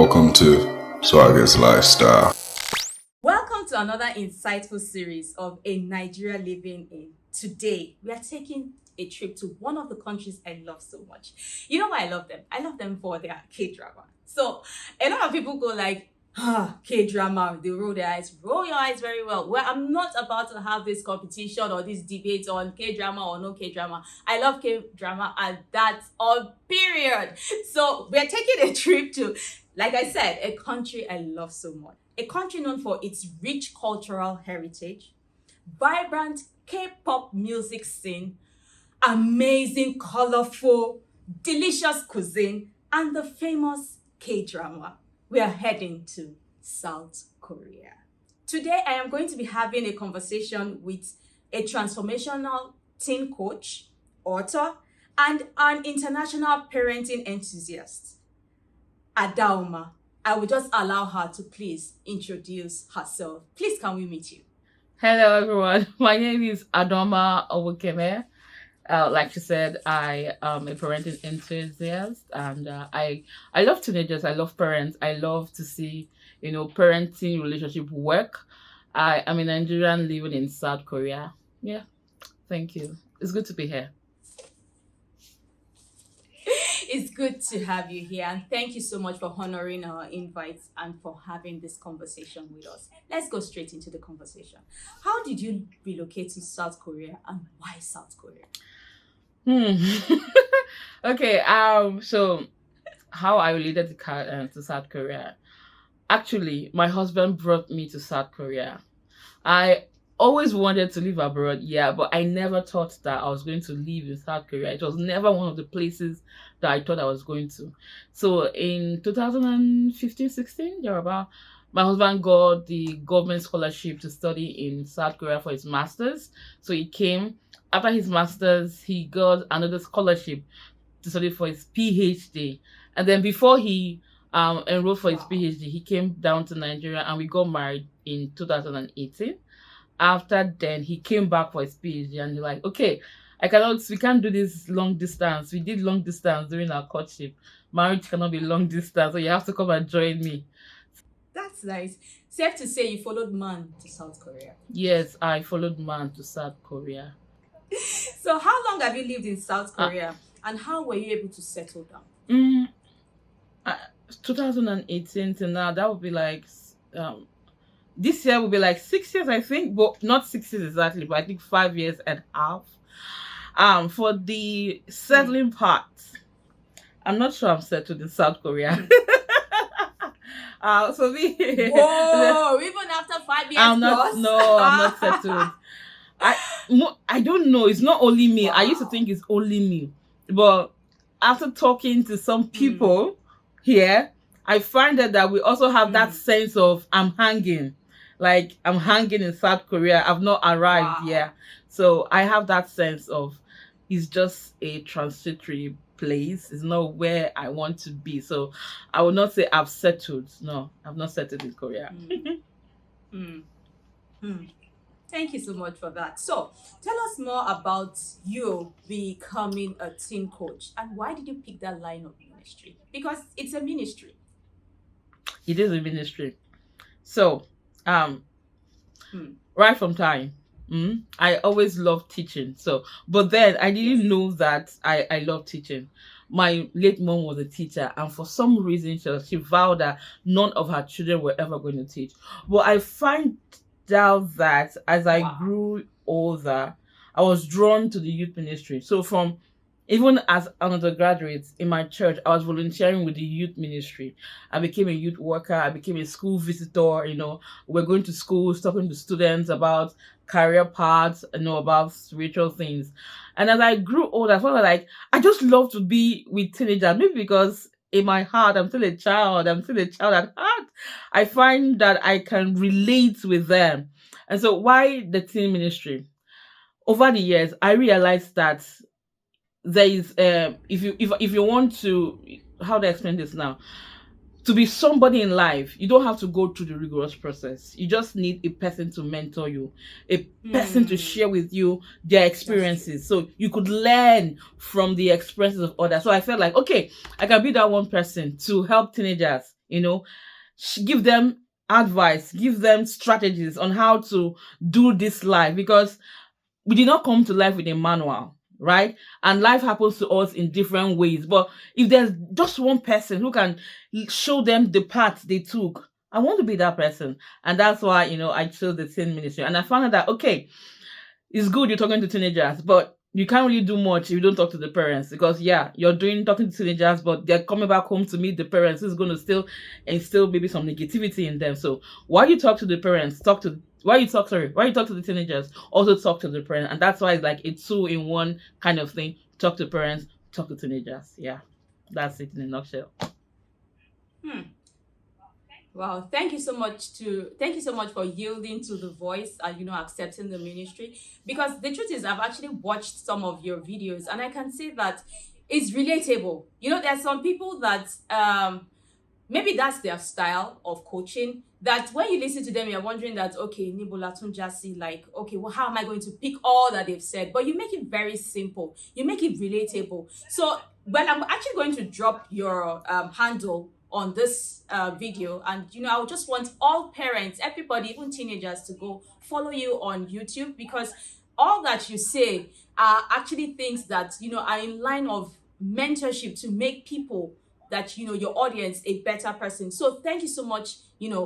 Welcome to Swaggerslifestyle. Welcome to another insightful series of A Nigerian Living in. Today, we are taking a trip to one of the countries I love so much. You know why I love them? I love them for their Kdrama. So, a lot of people go like, Kdrama, they roll their eyes. Roll your eyes very well. Well, I'm not about to have this competition or this debate on Kdrama or no Kdrama. I love Kdrama and that's all, period. So, we're taking a trip to, like I said, a country I love so much. A country known for its rich cultural heritage, vibrant K-pop music scene, amazing, colorful, delicious cuisine, and the famous K-drama. We are heading to South Korea. Today, I am going to be having a conversation with a transformational teen coach, author, and an international parenting enthusiast, Adaoma. I will just allow her to please introduce herself. Please, can we meet you? Hello, everyone. My name is Adaoma Onwukaeme. Like she said, I am a parenting enthusiast, and I love teenagers. I love parents. I love to see, parenting relationship work. I am a Nigerian living in South Korea. Yeah, thank you. It's good to be here. It's good to have you here, and thank you so much for honoring our invites and for having this conversation with us. Let's go straight into the conversation. How did you relocate to South Korea, and why South Korea? Okay. So how I related to South Korea? Actually, my husband brought me to South Korea. I always wanted to live abroad, but I never thought that I was going to live in South Korea. It was never one of the places that I thought I was going to. So in 2015-16, thereabout, my husband got the government scholarship to study in South Korea for his master's. So he came. After his master's, he got another scholarship to study for his PhD. And then before he enrolled for his PhD, he came down to Nigeria and we got married in 2018. After then, he came back for his PhD and he's like, okay, we can't do this long distance. We did long distance during our courtship. Marriage cannot be long distance, so you have to come and join me. That's nice. Safe to say you followed man to South Korea. Yes, I followed man to South Korea. So how long have you lived in South Korea and how were you able to settle down? 2018 to now, that would be like... this year will be like 6 years, I think, but not 6 years exactly, but I think 5 years and a half. For the settling part, I'm not sure I'm settled in South Korea. So me, whoa, even after 5 years I'm not settled. I don't know. It's not only me. Wow. I used to think it's only me, but after talking to some people here, I find that we also have that sense of I'm hanging in South Korea. I've not arrived yet. So I have that sense of it's just a transitory place. It's not where I want to be. So I would not say I've settled. No, I've not settled in Korea. Thank you so much for that. So tell us more about you becoming a teen coach and why did you pick that line of ministry? Because it's a ministry. It is a ministry. So, right from time, I always loved teaching. So, but then I didn't know that I love teaching. My late mom was a teacher, and for some reason, she vowed that none of her children were ever going to teach. But I find out that as I grew older, I was drawn to the youth ministry. So even as an undergraduate in my church, I was volunteering with the youth ministry. I became a youth worker. I became a school visitor. We're going to schools, talking to students about career paths, about spiritual things. And as I grew older, I felt like I just love to be with teenagers. Maybe because in my heart, I'm still a child. I'm still a child at heart. I find that I can relate with them. And so why the teen ministry? Over the years, I realized that there is if you want to, how do I explain this now? To be somebody in life, you don't have to go through the rigorous process. You just need a person to mentor you, a person to share with you their experiences. So you could learn from the experiences of others. So I felt like, okay, I can be that one person to help teenagers you know, give them advice, give them strategies on how to do this life, because we did not come to life with a manual, right? And life happens to us in different ways. But if there's just one person who can show them the path they took, I want to be that person. And that's why, I chose the teen ministry. And I found out that, okay, it's good you're talking to teenagers, but you can't really do much if you don't talk to the parents, because yeah, you're talking to teenagers, but they're coming back home to meet the parents who's going to still instill maybe some negativity in them. So while you talk to the parents, why you talk to the teenagers, also talk to the parents. And that's why it's like a two-in-one kind of thing. Talk to parents, talk to teenagers. Yeah, that's it in a nutshell. Wow, thank you so much for yielding to the voice and accepting the ministry. Because the truth is, I've actually watched some of your videos and I can see that it's relatable. There's some people that maybe that's their style of coaching, that when you listen to them, you're wondering that, okay, Nibola Tunjasi, like, okay, well, how am I going to pick all that they've said? But you make it very simple. You make it relatable. So, well, I'm actually going to drop your handle on this video, and I would just want all parents, everybody, even teenagers, to go follow you on YouTube, because all that you say are actually things that are in line of mentorship to make people that your audience a better person. So thank you so much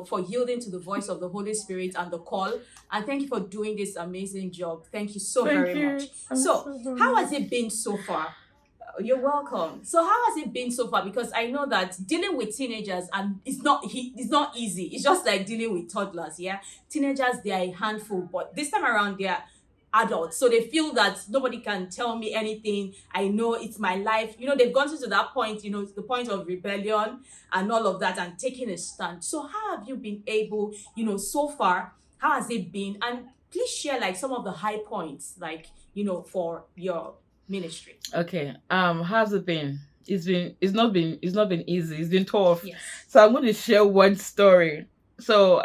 for yielding to the voice of the Holy Spirit and the call, and thank you for doing this amazing job. Thank you very much. So how has it been so far? You're welcome. So how has it been so far? Because I know that dealing with teenagers, and it's not easy. It's just like dealing with toddlers. Yeah, teenagers, they are a handful, but this time around they are adults, so they feel that nobody can tell me anything. I know it's my life. They've gone to that point, the point of rebellion and all of that, and taking a stand. So how have you been able, so far? How has it been? And please share like some of the high points, like for your ministry. Okay. How's it been? It's not been easy. It's been tough. Yes. So I'm going to share one story. So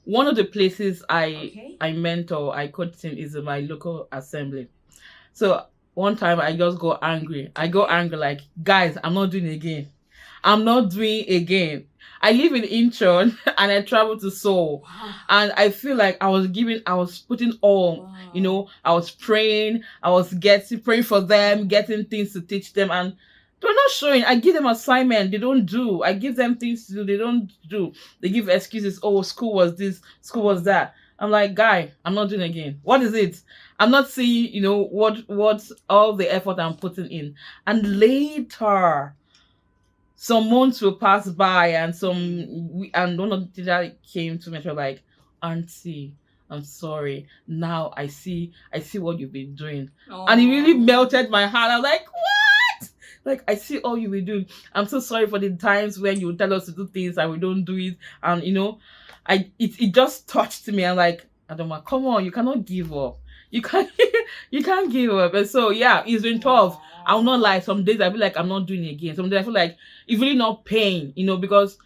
one of the places I mentor, I coach in, is in my local assembly. So one time I just go angry. Like, guys, I'm not doing it again. I live in Incheon and I travel to Seoul. Wow. And I feel like I was putting all, Wow. I was praying, praying for them, getting things to teach them, and they're not showing. I give them assignment, they don't do. I give them things to do, they don't do. They give excuses. Oh, school was this, school was that. I'm like, guy, I'm not doing it again. What is it? I'm not seeing, what all the effort I'm putting in. And later, some months will pass by, and one of the teachers came to me and was like, Auntie, I'm sorry. Now I see what you've been doing. Oh. And it really melted my heart. I was like, what? Like, I see all you've been doing. I'm so sorry for the times when you tell us to do things and we don't do it. And it just touched me. I'm like, Adaoma, come on, you cannot give up. You can't give up. And so yeah, it's been tough. I will not lie. Some days I feel like I'm not doing it again. Some days I feel like it's really not paying, because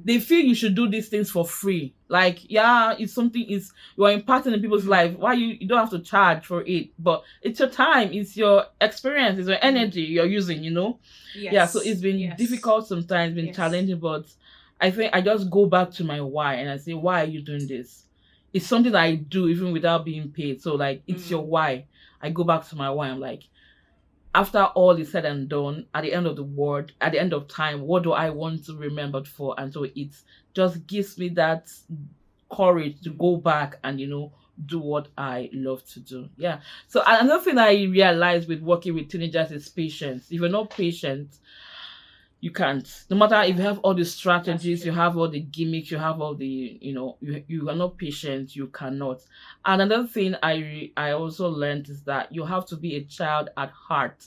they feel you should do these things for free. Like, yeah, it's something, you are impacting in people's life. Why you don't have to charge for it, but it's your time, it's your experience, it's your energy you're using, Yes. Yeah, so it's been difficult sometimes, been challenging, but I think I just go back to my why and I say, why are you doing this? It's something that I do even without being paid. So like, it's your why. I go back to my why. I'm like, after all is said and done, at the end of the world, at the end of time, what do I want to be remembered for? And so it just gives me that courage to go back and, do what I love to do. Yeah. So another thing I realized with working with teenagers is patience. If you're not patient, you can't. No matter if you have all the strategies, you have all the gimmicks, you have all the, you are not patient, you cannot. And another thing I also learned is that you have to be a child at heart.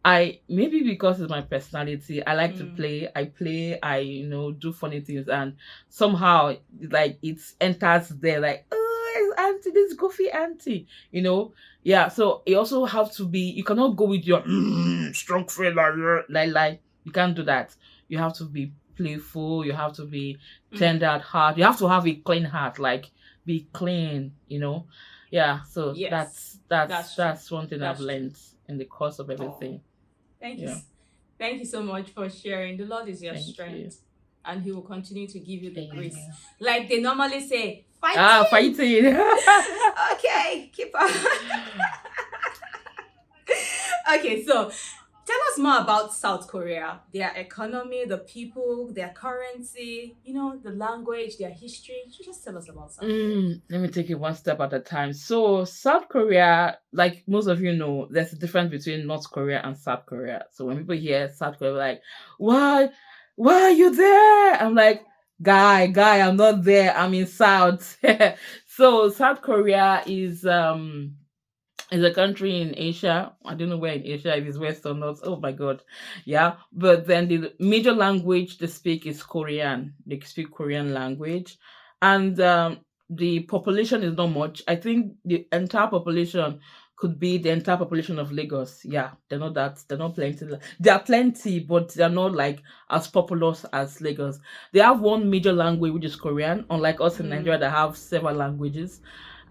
Maybe because it's my personality, I like to play. I do funny things, and somehow like it enters there, like, oh, it's auntie, this goofy auntie, Yeah, so you also have to be, you cannot go with your strong friend like you can't do that. You have to be playful. You have to be tender at heart. You have to have a clean heart, like be clean, Yeah. So that's one thing I've learned in the course of everything. Thank you. Thank you so much for sharing. The Lord is your strength. and he will continue to give you the grace. Amen. Like they normally say, fighting. Fighting. Okay, keep on. Okay, so tell us more about South Korea, their economy, the people, their currency, the language, their history. You just tell us about South Korea. Let me take it one step at a time. So South Korea, like most of you know, there's a difference between North Korea and South Korea. So when people hear South Korea, like, why are you there? I'm like, guy, I'm not there. I'm in South. So South Korea is a country in Asia. I don't know where in Asia, if it's West or North. Oh my God. Yeah. But then the major language they speak is Korean. They speak Korean language. And the population is not much. I think the entire population could be the entire population of Lagos. Yeah. They're not plenty. There are plenty, but they're not like as populous as Lagos. They have one major language, which is Korean, unlike us in Nigeria that have several languages.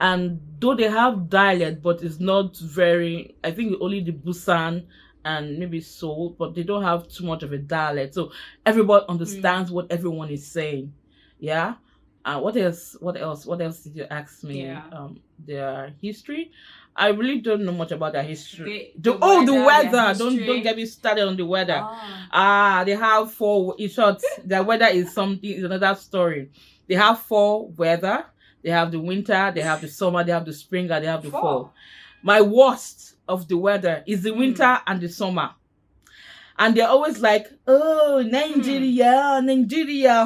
And though they have dialect, but it's not very, I think only the Busan and maybe Seoul, but they don't have too much of a dialect. So everybody understands what everyone is saying. Yeah. What else did you ask me? Yeah. Their history. I really don't know much about their history. The weather. Don't get me started on the weather. They have four. In short, their weather is another story. They have four weather. They have the winter, they have the summer, they have the spring, and they have the fall. My worst of the weather is the winter and the summer. And they're always like, oh, Nigeria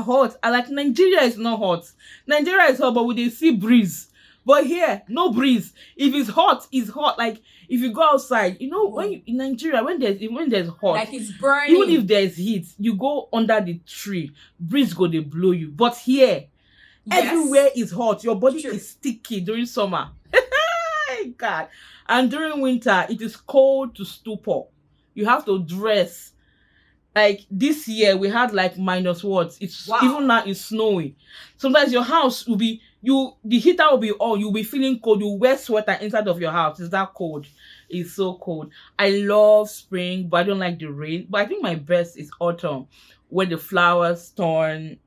hot. I like, Nigeria is not hot. Nigeria is hot, but we dey see breeze. But here, no breeze. If it's hot, it's hot. Like, if you go outside, when in Nigeria, when there's hot, like it's burning. Even if there's heat, you go under the tree, breeze go dey blow you. But here, everywhere is hot. Your body is sticky during summer. God. And during winter, it is cold to stupor. You have to dress. Like this year, we had like minus what? Even now it's snowy. Sometimes your house will be, the heater will be on. You'll be feeling cold. You wear sweater inside of your house. It's that cold. It's so cold. I love spring, but I don't like the rain. But I think my best is autumn, where the flowers turn,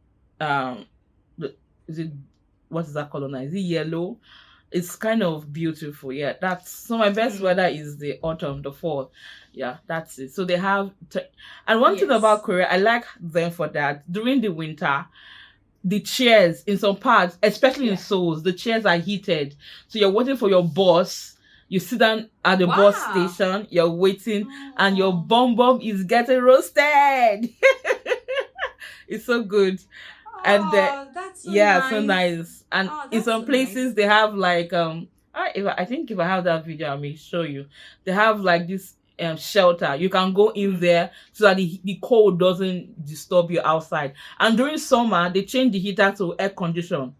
what is that color now? Is it yellow? It's kind of beautiful. Yeah, so my best weather is the autumn, the fall. Yeah, that's it. So they have and one thing about Korea, I like them for that. During the winter, the chairs in some parts, especially in Seoul, the chairs are heated. So you're waiting for your bus. You sit down at the bus station, you're waiting, and your bum is getting roasted. It's so good. And that's so nice. So nice. And in some places they have like I think if I have that video, I may show you. They have like this shelter. You can go in there so that the cold doesn't disturb you outside. And during summer, they change the heater to air condition.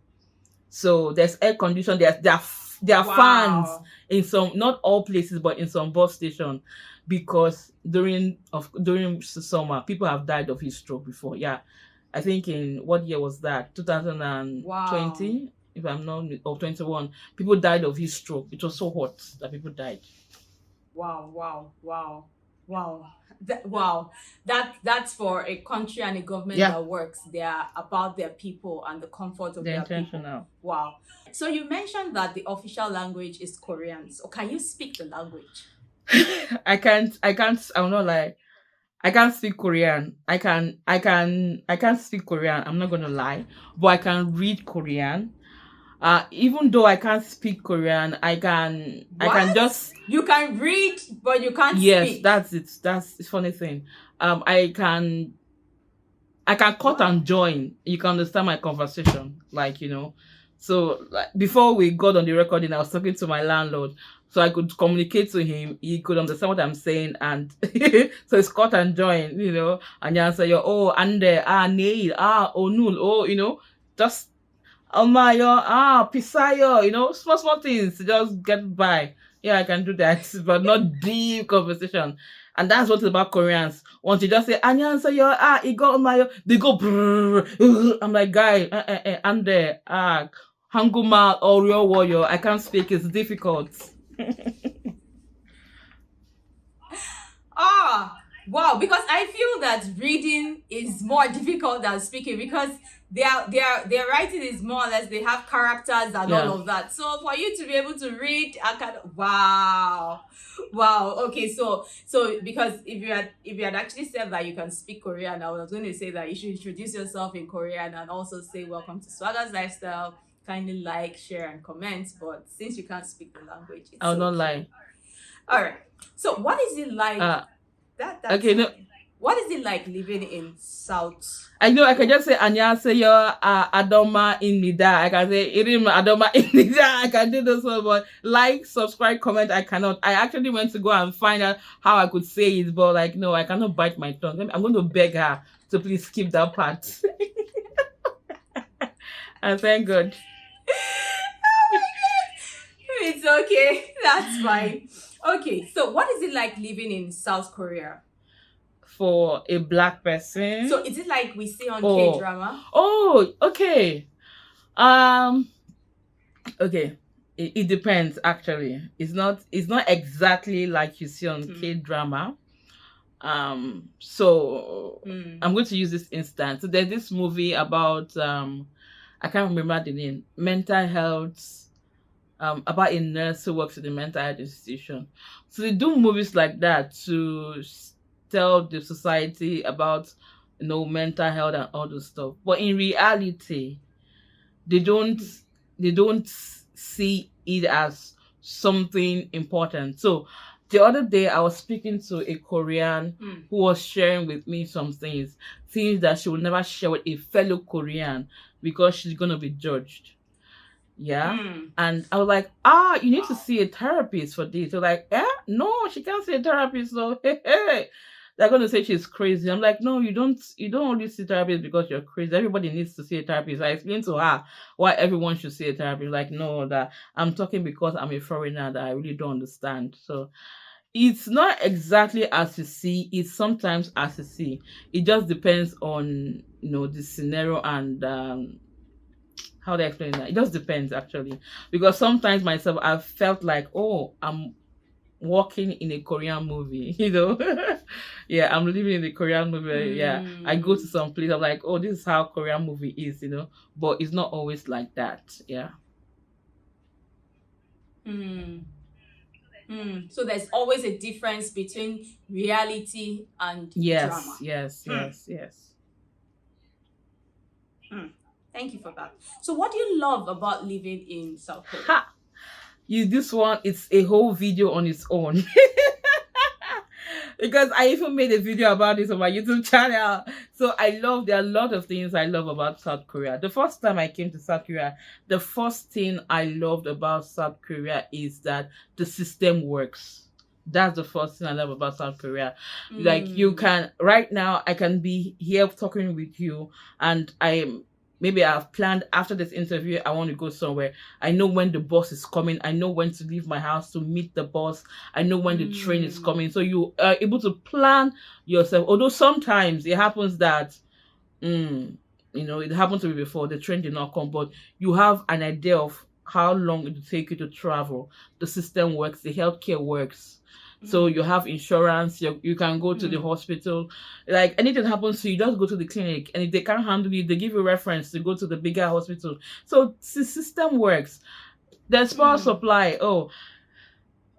So there's air condition. There are fans in some, not all places, but in some bus stations, because during summer, people have died of heat stroke before. Yeah. I think in what year was that? 2020, if I'm not, or 21. People died of heat stroke. It was so hot that people died. Wow. That's for a country and a government that works. They are about their people and the comfort of their people. Wow. So you mentioned that the official language is Korean. So can you speak the language? I can't. I will not lie. I can't speak Korean. I can't speak Korean. I'm not gonna lie, but I can read Korean. Even though I can't speak Korean, I can just. You can read, but you can't speak. Yes, that's it. That's the funny thing. I can cut and join. You can understand my conversation, So before we got on the recording, I was talking to my landlord, so I could communicate to him. He could understand what I'm saying, and so it's cut and join, And you answer your ande, nail, onul, just Almayo, Pisayo, small things to just get by. Yeah, I can do that, but not deep conversation. And that's what's about Koreans. Once you just say, 안녕하세요, 이거 엄마요, they go, brrr. I'm like, guy, ande, 한국말 or real warrior. I can't speak, it's difficult. Wow, because I feel that reading is more difficult than speaking because their writing is more or less they have characters and Yeah. all of that. So for you to be able to read, I kind of wow. Okay, so because if you had actually said that you can speak Korean, I was going to say that you should introduce yourself in Korean and also say welcome to Swagger's Lifestyle. Kindly like, share, and comment. But since you can't speak the language, it's I'll not okay. lie. All right. So what is it like? That's Okay, no, fine. What is it like living in South? I know I can just say 안녕하세요, Adaoma Onwukaeme. I can say 이름 Adaoma Onwukaeme. I can do this one, but like, subscribe, comment, I cannot. I actually went to go and find out how I could say it, but like no, I cannot bite my tongue. I'm going to beg her to please skip that part. And thank God. It's okay. That's fine. Okay. So what is it like living in South Korea? For a black person. So is it like we see on Oh. K-drama? Oh, okay. Okay. It depends actually. It's not exactly like you see on K-drama. So I'm going to use this instance. So there's this movie about I can't remember the name, mental health, about a nurse who works at the mental health institution. So they do movies like that to tell the society about mental health and all those stuff. But in reality, they don't see it as something important. So the other day I was speaking to a Korean who was sharing with me some things that she would never share with a fellow Korean because she's gonna be judged. Yeah. And I was like, you need to see a therapist for this. They're like, no, she can't see a therapist. So hey. They're gonna say she's crazy. I'm like, no, you don't only see therapists because you're crazy. Everybody needs to see a therapist. I explained to her why everyone should see a therapist. Like, no, that I'm talking because I'm a foreigner that I really don't understand. So it's not exactly as you see, it's sometimes as you see. It just depends on the scenario and how they explain that. It just depends actually. Because sometimes myself I've felt like, I'm walking in a Korean movie, yeah, I'm living in a Korean movie. Yeah, I go to some place, I'm like, this is how Korean movie is, but it's not always like that. Yeah. So there's always a difference between reality and drama. Yes. Thank you for that. So what do you love about living in South Korea? This one, it's a whole video on its own. Because I even made a video about this on my YouTube channel. So there are a lot of things I love about South Korea. The first time I came to South Korea, the first thing I loved about South Korea is that the system works. That's the first thing I love about South Korea. Like right now, I can be here talking with you and maybe I've planned after this interview, I want to go somewhere. I know when the bus is coming. I know when to leave my house to meet the bus. I know when the train is coming. So you are able to plan yourself. Although sometimes it happens that, it happened to me before, the train did not come, but you have an idea of how long it will take you to travel. The system works, the healthcare works. So you have insurance, you can go to the hospital. Like anything happens to you, just go to the clinic. And if they can't handle it, they give you reference to go to the bigger hospital. So the system works. There's power supply.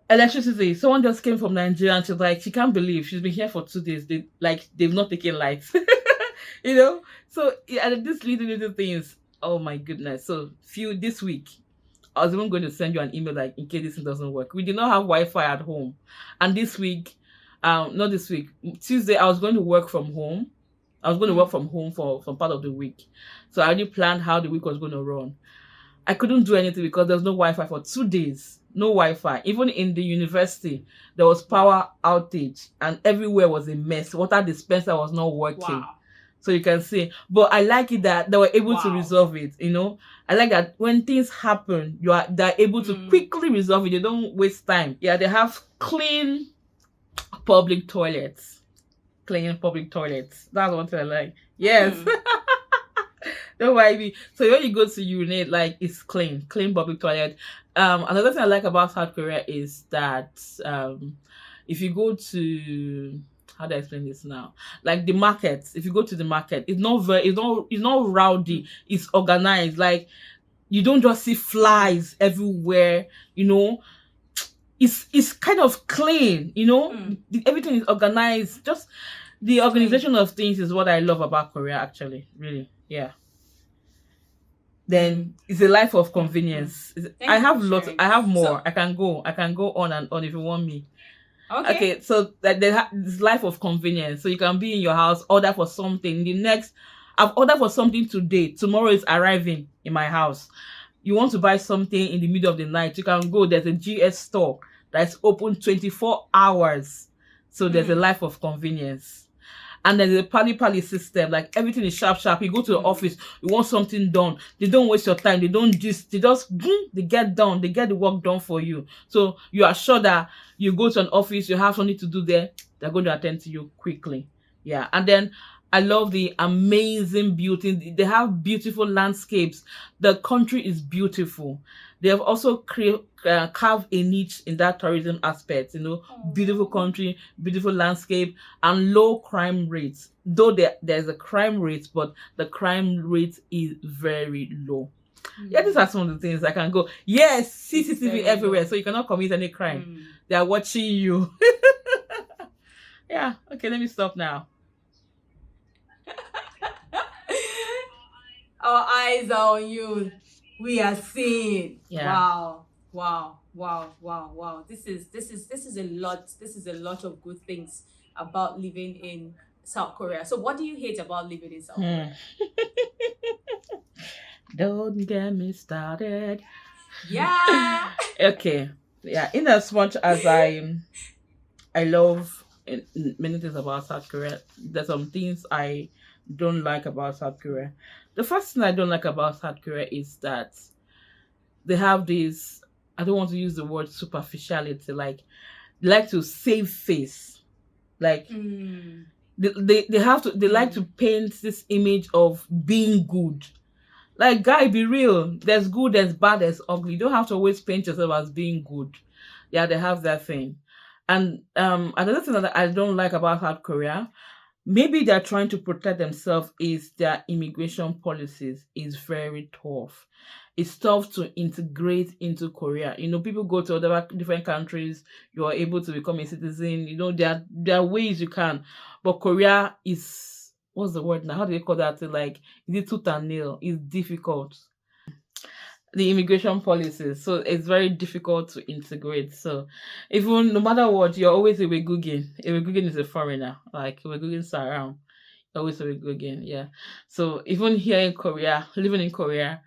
Electricity. Someone just came from Nigeria and she's like, she can't believe she's been here for 2 days. They've not taken lights. So this leading into things. Oh my goodness. So this week, I was even going to send you an email like in case this thing doesn't work. We did not have Wi-Fi at home. And this week, not this week, Tuesday, I was going to work from home. I was going to work from home for some part of the week. So I already planned how the week was going to run. I couldn't do anything because there was no Wi-Fi for 2 days. No Wi-Fi. Even in the university, there was power outage and everywhere was a mess. Water dispenser was not working. Wow. So you can see. But I like it that they were able to resolve it, I like that when things happen, they're able to quickly resolve it. They don't waste time. Yeah, they have clean public toilets. That's one thing I like. Yes. Don't worry me. So when you go to urinate, like it's clean public toilet. Another thing I like about South Korea is that if you go to how do I explain this now? Like the market, if you go to the market, it's not rowdy, it's organized. Like you don't just see flies everywhere, you know. It's kind of clean, you know. Everything is organized. Just the organization of things is what I love about Korea, actually. Really, yeah. Then it's a life of convenience. I have lots. I have more. So, I can go on and on if you want me. Okay. So that this life of convenience. So you can be in your house, order for something. I've ordered for something today. Tomorrow is arriving in my house. You want to buy something in the middle of the night, you can go. There's a GS store that's open 24 hours. So there's a life of convenience. And there's a pali system. Like everything is sharp. You go to the office, you want something done. They don't waste your time. They get done. They get the work done for you. So you are sure that you go to an office, you have something to do there, they're going to attend to you quickly. Yeah. And then I love the amazing beauty. They have beautiful landscapes. The country is beautiful. They have also carved a niche in that tourism aspect. You know, beautiful country, beautiful landscape, and low crime rates. Though there's a crime rate, but the crime rate is very low. Yeah, these are some of the things I can go. Yes, CCTV everywhere, so you cannot commit any crime. They are watching you. Yeah. Okay, let me stop now. Our eyes are on you. We are seeing. Yeah. Wow. This is a lot. This is a lot of good things about living in South Korea. So what do you hate about living in South Korea? Don't get me started. Yeah. Okay. Yeah. In as much as I love many things about South Korea, there's some things I don't like about South Korea. The first thing I don't like about South Korea is that they have this, I don't want to use the word superficiality, like they like to save face. Like they like to paint this image of being good. Like, guy, be real. There's good, there's bad, there's ugly. You don't have to always paint yourself as being good. Yeah, they have that thing. And another thing that I don't like about South Korea, maybe they're trying to protect themselves, is their immigration policies is very tough. It's tough to integrate into Korea. You know, people go to other different countries, you are able to become a citizen. You know, there are ways you can. But Korea is, what's the word now? How do they call that? Like, is it tooth and nail? It's difficult. The immigration policies, so it's very difficult to integrate. So even no matter what, you're always a Wegugian. A Wegugian is a foreigner. Like Wegugians are around, always a Wegugian. Yeah. So even here in Korea, living in Korea,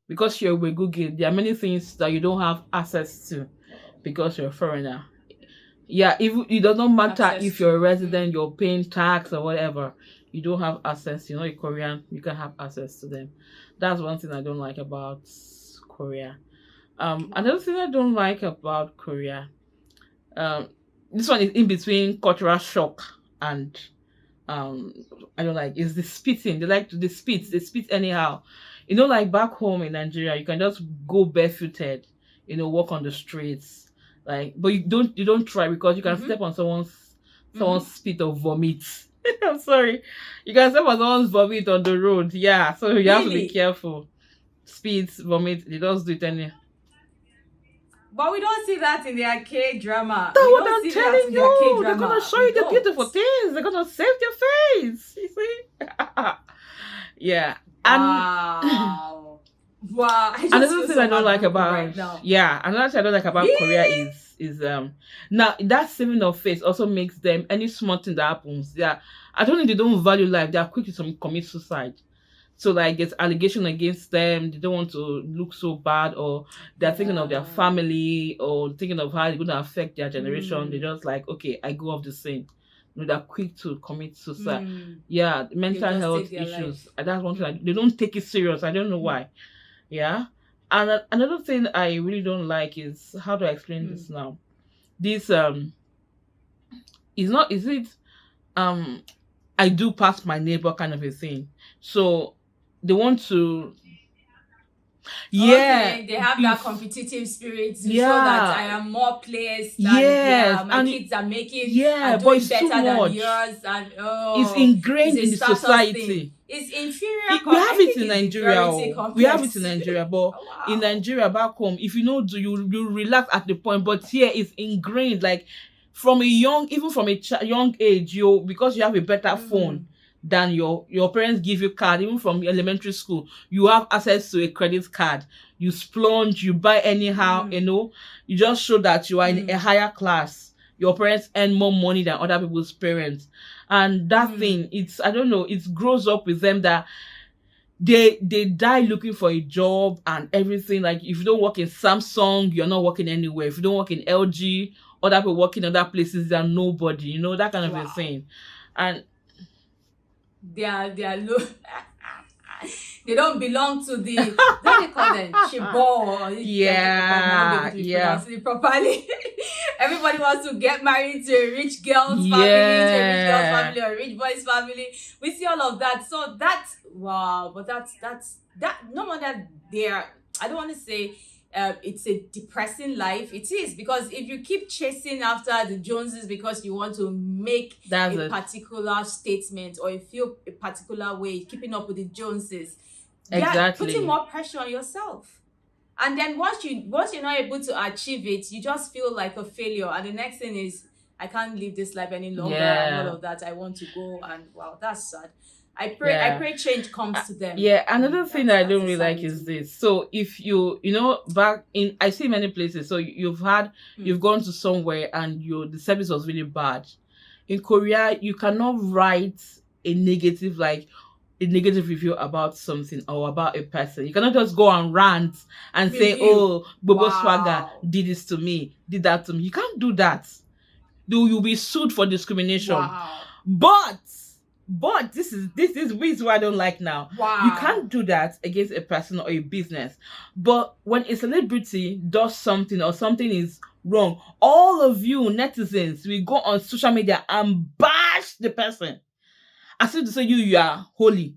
because you're a Wegugian, there are many things that you don't have access to because you're a foreigner. Yeah, it does not matter if you're a resident, you're paying tax or whatever. You don't have access. You're not a Korean, you can have access to them. That's one thing I don't like about Korea. Another thing I don't like about Korea, this one is in between cultural shock and I don't like, is the spitting. They spit anyhow. You know, like back home in Nigeria, you can just go barefooted, you know, walk on the streets, like, but you don't try, because you can step on someone's spit or vomit. I'm sorry, you can step on someone's vomit on the road. Yeah, so you have to be careful. Spit, vomit, they just do it anyhow. But we don't see that in their Kdrama. That's what I'm telling you. They're gonna show you the beautiful things. They're gonna save your face. You see? Yeah. Wow. Wow. Another thing I don't like about another thing I don't like about Korea is now that saving of face also makes them, any small thing that happens, I don't think they don't value life. They are quick to commit suicide. So like there's allegation against them, they don't want to look so bad, or they're thinking of their family, or thinking of how it's going to affect their generation. They're just like, okay, I go off the scene. You know, they're quick to commit suicide. Yeah, mental health issues. That's one thing. They don't take it serious. I don't know why. Yeah. And another thing I really don't like is, how do I explain this now? This I do pass my neighbor kind of a thing. So they want to, Yeah. Okay, they have that competitive spirit to show that I am more players than Yes, my and kids are making yeah, are but doing it's too better than much. yours, and It's it's ingrained a in the status society. thing. It's inferior. We have I it think in it's Nigeria. inferiority complex. We have it in Nigeria, but Oh, wow. in Nigeria back home, if you know, do you relax at the point, but here it's ingrained. Like from a young, even from a young age, because you have a better phone than your parents give you card, even from elementary school, you have access to a credit card. You splurge, you buy anyhow, you just show that you are in a higher class. Your parents earn more money than other people's parents. And that thing, I don't know, it grows up with them that they die looking for a job and everything. Like if you don't work in Samsung, you're not working anywhere. If you don't work in LG, other people working in other places, they're nobody, that kind of a thing. And they are low. They don't belong to the what they call them, Chibo. Yeah. Pronouncing it properly. Everybody wants to get married to a rich girl's family, to a rich girl's family, or a rich boy's family. We see all of that. So that's wow, but that's no wonder they're, I don't want to say it's a depressing life. It is, because if you keep chasing after the Joneses because you want to make a particular statement or you feel a particular way, keeping up with the Joneses, you're putting more pressure on yourself. And then once you're not able to achieve it, you just feel like a failure. And the next thing is, I can't live this life any longer, and all of that. I want to go, and wow, that's sad. I pray change comes to them. Yeah, another thing that I don't really like is this. So if back in, I see many places, so you've gone to somewhere and the service was really bad. In Korea, you cannot write a negative review about something or about a person. You cannot just go and rant and say, oh, Gbogbo Swagger did this to me, did that to me. You can't do that. You'll be sued for discrimination. Wow. But this is what I don't like now. Wow. You can't do that against a person or a business. But when a celebrity does something or something is wrong, all of you netizens will go on social media and bash the person. As if to say you are holy.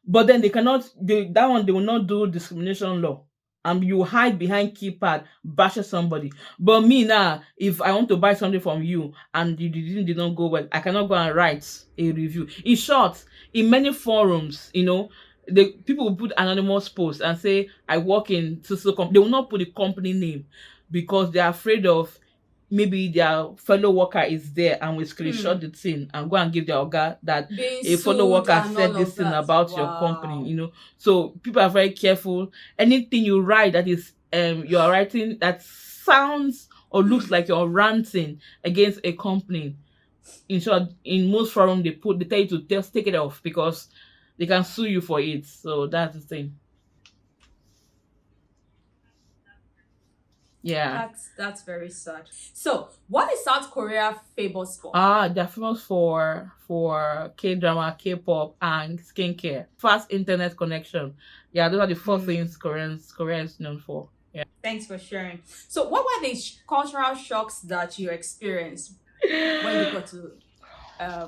But then they will not do discrimination law. And you hide behind keypad, bash somebody. But me now, if I want to buy something from you and you did not go well, I cannot go and write a review. In short, in many forums, the people will put anonymous posts and say, I work in social company. They will not put the company name because they are afraid of maybe their fellow worker is there and will screenshot the thing and go and give their oga that a fellow worker said this thing about your company, So people are very careful. Anything you write that is you are writing that sounds or looks like you're ranting against a company, in short, in most forums they tell you to just take it off because they can sue you for it. So that's the thing. Yeah, that's very sad. So what is South Korea famous for? They're famous for Kdrama, K-pop, and skincare. Fast internet connection. Yeah, those are the four things Korea is known for. Yeah. Thanks for sharing. So what were the cultural shocks that you experienced when you got to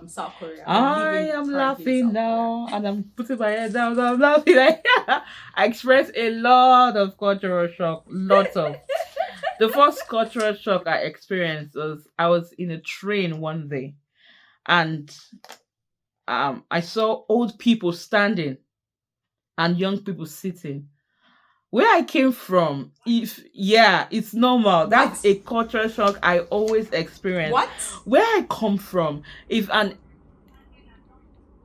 South Korea? I am laughing now and I'm putting my head down. I'm laughing. I experienced a lot of cultural shock. Lots of. The first cultural shock I experienced was I was in a train one day and I saw old people standing and young people sitting. Where I came from, it's normal. That's a cultural shock I always experience. What? Where I come from,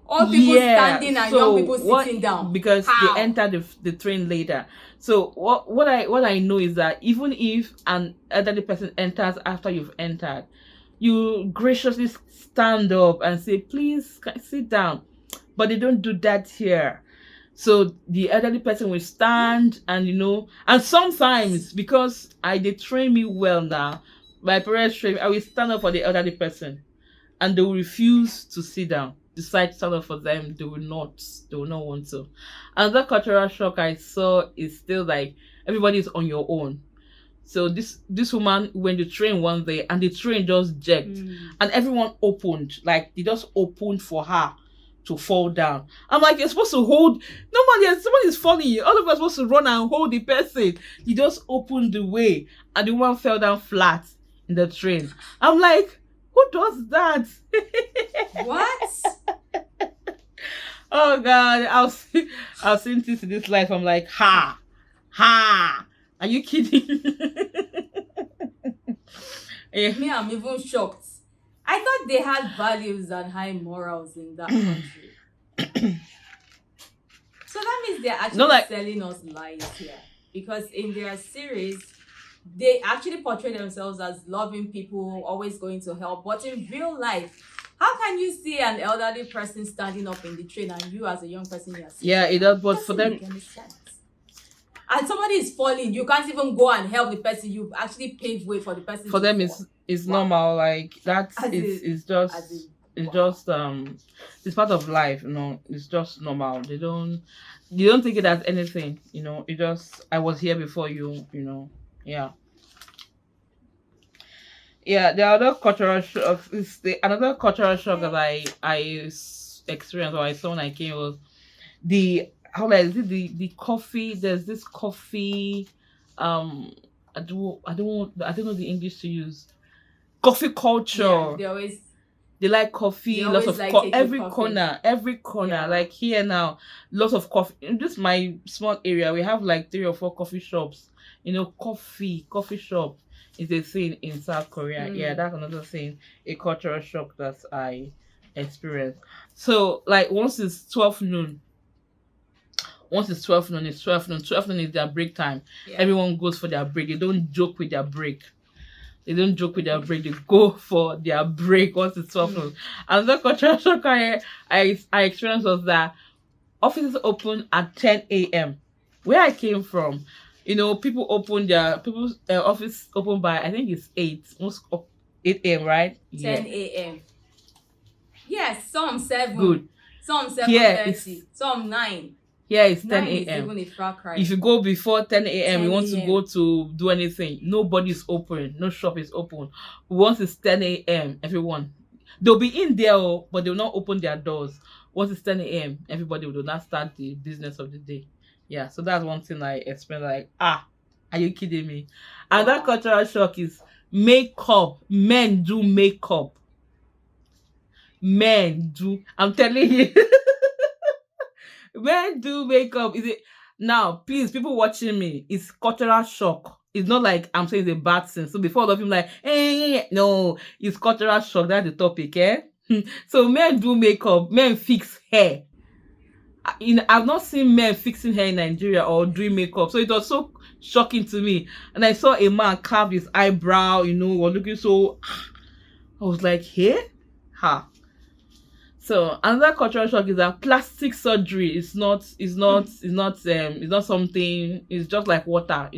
all people standing and young people sitting down because they enter the train later. So what I know is that even if an elderly person enters after you've entered, you graciously stand up and say, please sit down. But they don't do that here. So the elderly person will stand and and sometimes because they train me well now, my parents train me, I will stand up for the elderly person and they will refuse to sit down. Decide to stand up for them, they will not want to. Another cultural shock I saw is still like everybody's on your own. So this woman went to train one day and the train just jerked and everyone opened, like they just opened for her to fall down. I'm like, you're supposed to hold. Normally, if someone is falling, all of us are supposed to run and hold the person. You just opened the way, and the woman fell down flat in the train. I'm like, who does that? What? Oh God, I've seen this in this life. I'm like, ha, are you kidding? Yeah. Me, I'm even shocked. I thought they had values and high morals in that country. So that means they're actually selling us lies here. Because in their series, they actually portray themselves as loving people, always going to help. But in real life, how can you see an elderly person standing up in the train and you as a young person, you're sitting? Yeah, it does. But for them, make any sense. And somebody is falling, you can't even go and help the person. You've actually paved way for the person. For them, it's normal. Like that is just it's part of life. You know, it's just normal. They don't take it as anything. You know, it just, I was here before you. You know, yeah. Yeah, the other cultural shock is another cultural shock that I experienced or I saw when I came was the the coffee. There's this coffee. I don't know the English to use. Coffee culture. Yeah, they like coffee. Lots of every coffee. corner. Yeah. Like here now, lots of coffee. In just my small area, we have like 3 or 4 coffee shops. You know, coffee shop is a thing in South Korea. Yeah, that's another thing, a cultural shock that I experienced. So like once it's 12 noon, it's 12 noon. 12 noon is their break time. Yeah. Everyone goes for their break. They don't joke with their break. They go for their break once it's 12 noon. Another cultural shock I experienced was that offices open at 10 a.m. Where I came from, you know, people's office open by, I think it's 8 a.m. right? 10 a.m. Yes, some 7. Good. Some 7:30. Some 9. Yeah, it's 10 a.m. Even a far cry. If you go before 10 a.m., you want to go to do anything, nobody's open, no shop is open. Once it's 10 a.m., everyone, they'll be in there, but they'll not open their doors. Once it's 10 a.m., everybody will not start the business of the day. Yeah, so that's one thing I experienced, like, are you kidding me? And that cultural shock is makeup. Men do makeup. I'm telling you. Men do makeup. Is it now? Please, people watching me, it's cultural shock. It's not like I'm saying it's a bad thing. So before all of you like, no, it's cultural shock. That's the topic, eh? So men do makeup. Men fix hair. I've not seen men fixing hair in Nigeria or doing makeup. So it was so shocking to me. And I saw a man carve his eyebrow. You know, was looking so. I was like, hey, ha. So another cultural shock is that plastic surgery is not something. It's just like water.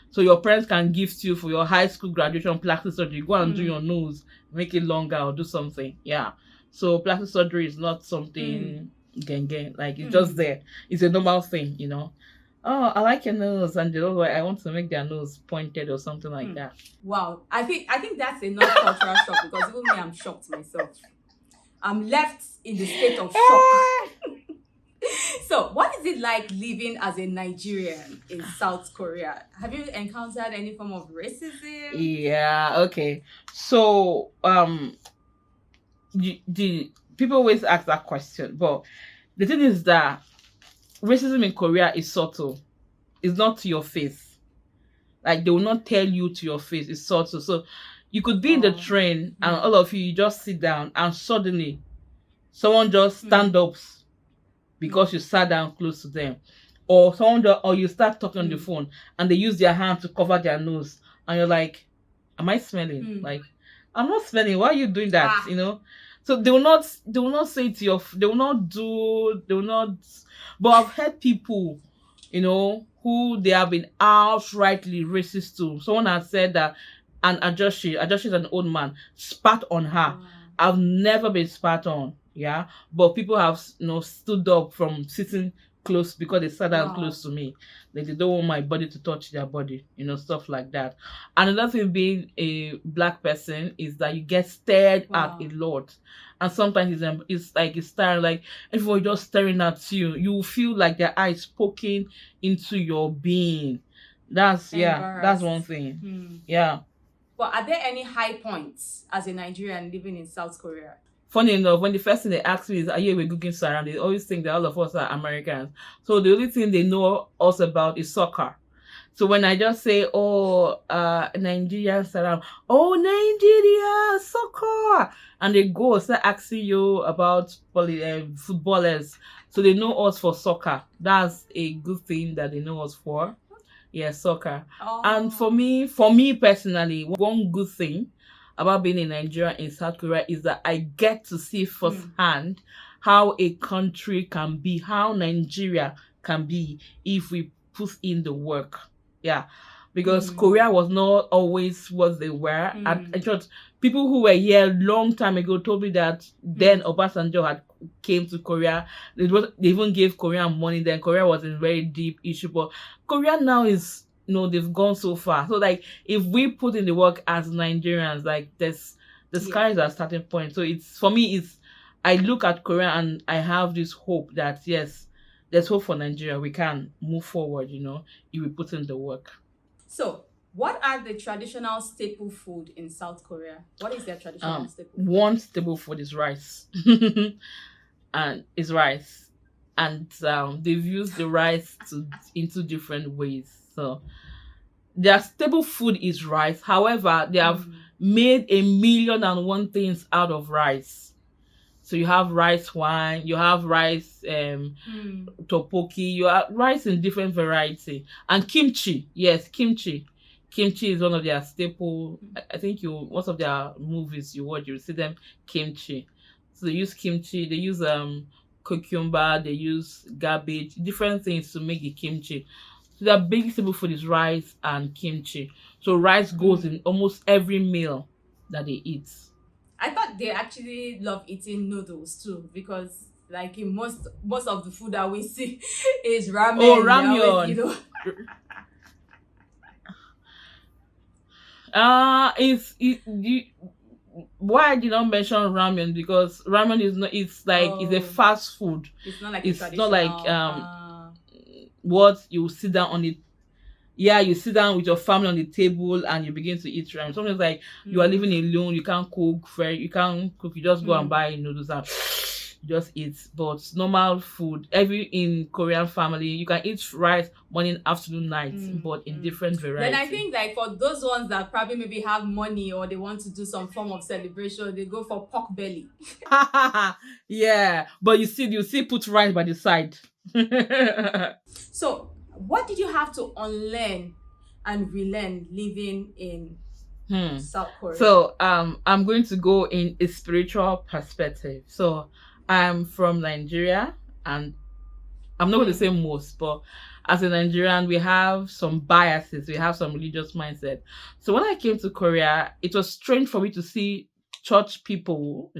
So your parents can gift you for your high school graduation plastic surgery. Go and do your nose, make it longer, or do something. Yeah. So plastic surgery is not something like it's just there. It's a normal thing, you know. Oh, I like your nose, and I want to make their nose pointed or something like that. Wow, I think that's another cultural shock, because even me, I'm shocked myself. I'm left in the state of shock. So, what is it like living as a Nigerian in South Korea? Have you encountered any form of racism? Yeah, okay. So, the people always ask that question, but the thing is that racism in Korea is subtle. It's not to your face. Like, they will not tell you to your face. It's subtle. So, you could be in the train and all of you just sit down and suddenly someone just stand up because you sat down close to them. Or you start talking on the phone and they use their hand to cover their nose. And you're like, am I smelling? Like, I'm not smelling. Why are you doing that? You know? So they will not say to your, but I've heard people, you know, who they have been outrightly racist to. Someone has said that an Ajoshi is an old man, spat on her. I've never been spat on, yeah. But people have, you know, stood up from sitting close because they sat down close to me. Like they don't want my body to touch their body, you know, stuff like that. Another thing being a black person is that you get stared at a lot. and sometimes it's like it's staring, like everybody just staring at you. You will feel like their eyes poking into your being. That's that's one Embarrassed. thing. Yeah. But are there any high points as a Nigerian living in South Korea? Funny enough, when the first thing they ask me is, "Are you a cooking around?" They always think that all of us are Americans. So the only thing they know us about is soccer. So when I just say, "Oh, Nigerian around," "Oh, Nigeria soccer," and they go start asking you about footballers, so they know us for soccer. That's a good thing that they know us for. Yeah, soccer. And for me personally, one good thing about being in Nigeria in South Korea is that I get to see firsthand how a country can be, how Nigeria can be if we put in the work. Yeah. Because Korea was not always what they were. And I thought people who were here a long time ago told me that then Obasanjo had came to Korea. They even gave Korean money. Then Korea was in very deep issue. But Korea now is, they've gone so far. So like if we put in the work as Nigerians, like the sky is our starting point. So for me, I look at Korea and I have this hope that yes, there's hope for Nigeria. We can move forward, if we put in the work. So, what are the traditional staple food in South Korea? What is their traditional staple food? One staple food is rice. And it's rice. And they've used the rice into different ways. So their staple food is rice. However, they have made 1,000,001 things out of rice. So you have rice wine, you have rice tteokbokki, you have rice in different variety. And kimchi, yes, kimchi. Kimchi is one of their staple. I think most of their movies you watch, you see them kimchi. So they use kimchi, they use cucumber, they use garbage, different things to make the kimchi. So their big staple food is rice and kimchi. So rice goes in almost every meal that they eat. I thought they actually love eating noodles too, because like in most of the food that we see is ramen. Oh, ramyeon. Why I did not mention ramen, because ramen is not. It's like it's a fast food. It's not like what you sit down on it. Yeah, you sit down with your family on the table and you begin to eat ramen. Sometimes like you are living alone, you can't cook. You just go and buy noodles and just eat. But normal food, in Korean family, you can eat rice morning, afternoon, night, but in different varieties. Then I think like for those ones that probably maybe have money or they want to do some form of celebration, they go for pork belly. Yeah, but you see put rice by the side. So what did you have to unlearn and relearn living in South Korea? So I'm going to go in a spiritual perspective. So I'm from Nigeria, and I'm not going to say most, but as a Nigerian, we have some biases, we have some religious mindset. So when I came to Korea, it was strange for me to see church people,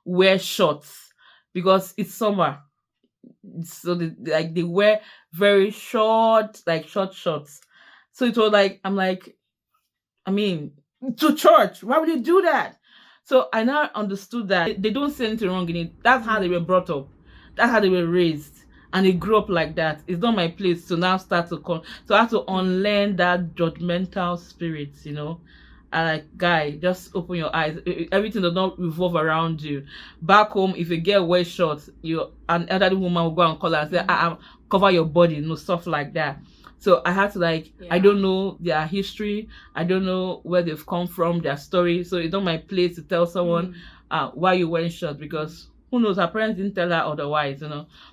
wear shorts, because it's summer. So they wear very short, like short shorts. So it was like, I'm like, to church, why would you do that? So I now understood that they don't see anything wrong in it. That's how they were brought up. That's how they were raised. And they grew up like that. It's not my place to now start so I have to unlearn that judgmental spirit, And like, guy, just open your eyes. Everything does not revolve around you. Back home, if you get wear shorts, an elderly woman will go and call her and say, cover your body, stuff like that. So I had to I don't know their history. I don't know where they've come from, their story. So it's not my place to tell someone why you wearing shorts, because who knows, her parents didn't tell her otherwise,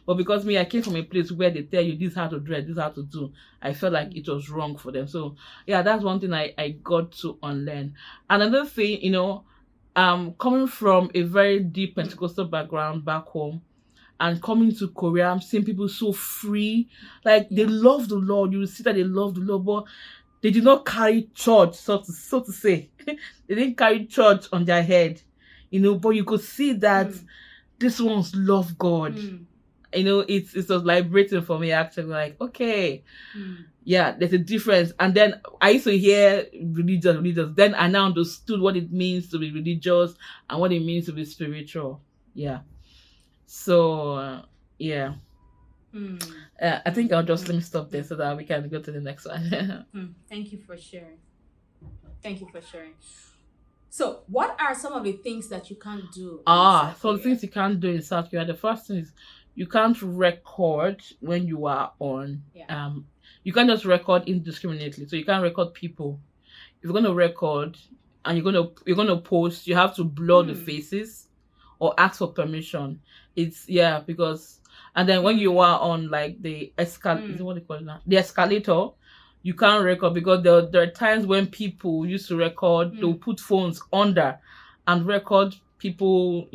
But because I came from a place where they tell you this is how to dress, this is how to do, I felt like it was wrong for them. So yeah, that's one thing I got to unlearn. Another thing, coming from a very deep Pentecostal background back home, and coming to Korea, I'm seeing people so free. Like, they love the Lord. You will see that they love the Lord, but they did not carry church, so to say. They didn't carry church on their head, but you could see that these ones love God. it was liberating for me actually. Like, okay, Mm. yeah, there's a difference. And then I used to hear religious. Then I now understood what it means to be religious and what it means to be spiritual. Yeah. So yeah. Mm. I think I'll just let me stop there so that we can go to the next one. Thank you for sharing. Thank you for sharing. So, what are some of the things that you can't do? So the things you can't do in South Korea. The first thing is you can't record when you are on. Yeah. You can't just record indiscriminately. So you can't record people. If you're gonna record and you're gonna post, you have to blur the faces or ask for permission. Because and then when you are on like the is it what they call it now? The escalator, you can't record because there are times when people used to record, they'll put phones under and record people,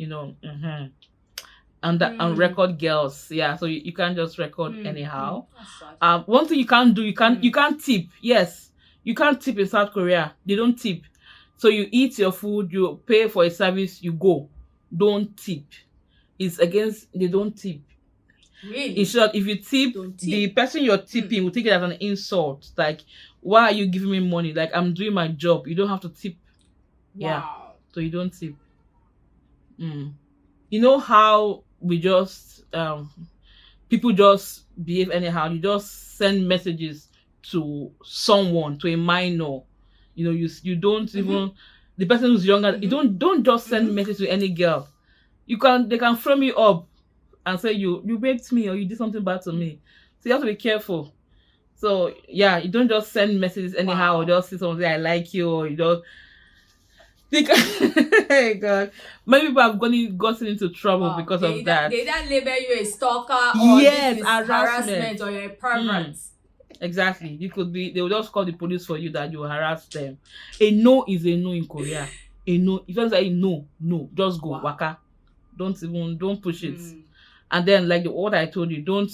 and record girls. Yeah, so you can't just record anyhow. One thing you can't do, you can't tip. Yes, you can't tip in South Korea. They don't tip. So you eat your food, you pay for a service, you go. Don't tip. It's against, they don't tip. Really? In short, if you tip, the person you're tipping will take it as an insult. Like, why are you giving me money? Like, I'm doing my job. You don't have to tip. Wow. Yeah. So you don't tip. You know how we just people just behave anyhow. You just send messages to someone, to a minor. You don't even, the person who's younger, you don't just send message to any girl. They can frame you up and say you raped me or you did something bad to me. So you have to be careful. So yeah, you don't just send messages anyhow or just say something, I like you, or you don't think hey God. Many people have gotten into trouble because of that. They don't label you a stalker or yes, harassment or you're a pervert. Exactly. They will just call the police for you that you harass them. A no is a no in Korea. A no. If you say no, just go. Waka. Don't push it. And then like what I told you, don't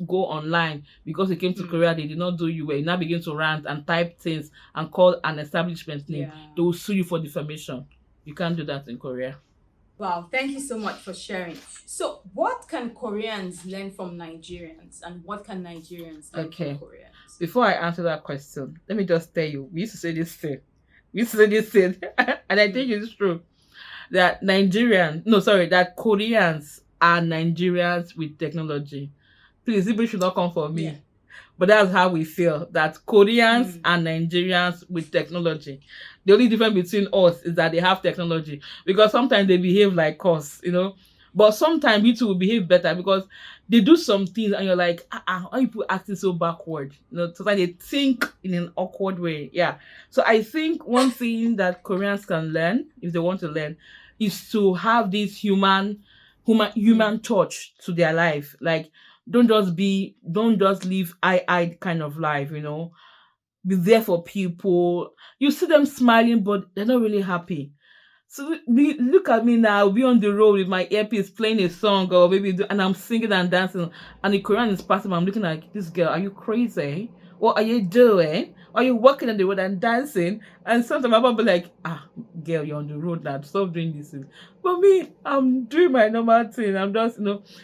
go online because you came to Korea, they did not do you well. You now begin to rant and type things and call an establishment name. They will sue you for defamation. You can't do that in Korea. Wow, thank you so much for sharing. So what can Koreans learn from Nigerians and what can Nigerians learn from Koreans? Before I answer that question, let me just tell you, we used to say this thing. And I think it's true. That Koreans are Nigerians with technology. Please, people should not come for me. Yeah. But that's how we feel, that Koreans are Nigerians with technology. The only difference between us is that they have technology. Because sometimes they behave like us, But sometimes you two will behave better because they do some things and you're like, why are people acting so backward? So that they think in an awkward way. Yeah. So I think one thing that Koreans can learn, if they want to learn, is to have this human touch to their life. Like, don't just live I kind of life, Be there for people. You see them smiling, but they're not really happy. So look at me now. I'll be on the road with my earpiece playing a song or maybe and I'm singing and dancing and the Korean is passing. I'm looking like, this girl, are you crazy? What are you doing? Are you walking on the road and dancing? And sometimes I'll be like, girl, you're on the road now. Stop doing this. But me, I'm doing my normal thing. I'm just,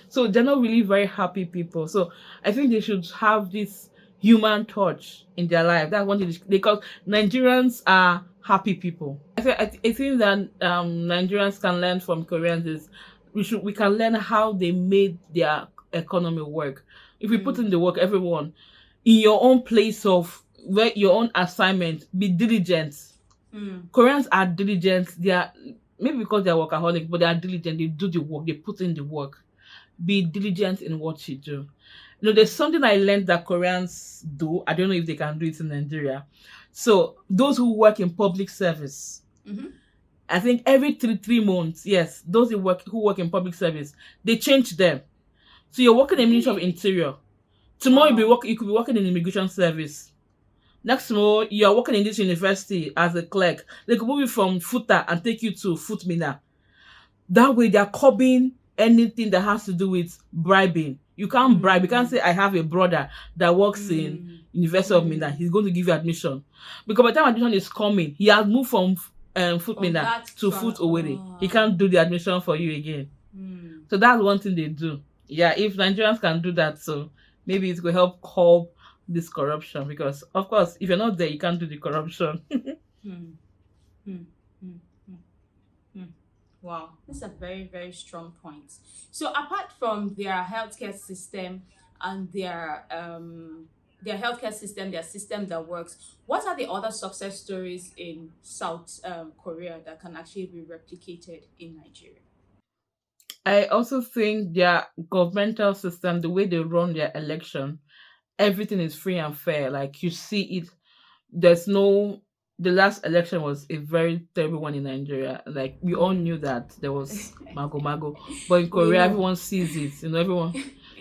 So they're not really very happy people. So I think they should have this human touch in their life. That's one thing, because Nigerians are happy people. I think that Nigerians can learn from Koreans is we can learn how they made their economy work. If we put in the work, everyone in your own place of where your own assignment, be diligent. Koreans are diligent. They are, maybe because they are workaholic, but they are diligent. They do the work. They put in the work. Be diligent in what you do. There's something I learned that Koreans do. I don't know if they can do it in Nigeria. So those who work in public service, I think every 3 months, yes, those who work in public service, they change them. So you're working in the Ministry of Interior. Tomorrow you could be working in immigration service. Next tomorrow you are working in this university as a clerk. They could move you from Futa and take you to Futmina. That way they are curbing anything that has to do with bribing. You can't bribe. You can't say, I have a brother that works in University of Mina. He's going to give you admission. Because by the time admission is coming, he has moved from Futmina to Fut Owerri. He can't do the admission for you again. So that's one thing they do. Yeah, if Nigerians can do that, so maybe it will help curb this corruption, because of course if you're not there you can't do the corruption. Hmm. Hmm. Hmm. Hmm. Hmm. Wow, these are very, very strong points. So apart from their healthcare system and their healthcare system, their system that works, what are the other success stories in South Korea that can actually be replicated in Nigeria? I also think their governmental system, the way they run their election, everything is free and fair. Like you see it, there's no, the last election was a very terrible one in Nigeria. Like we all Hmm. knew that there was mago mago, but in We Korea know. everyone sees it. Everyone,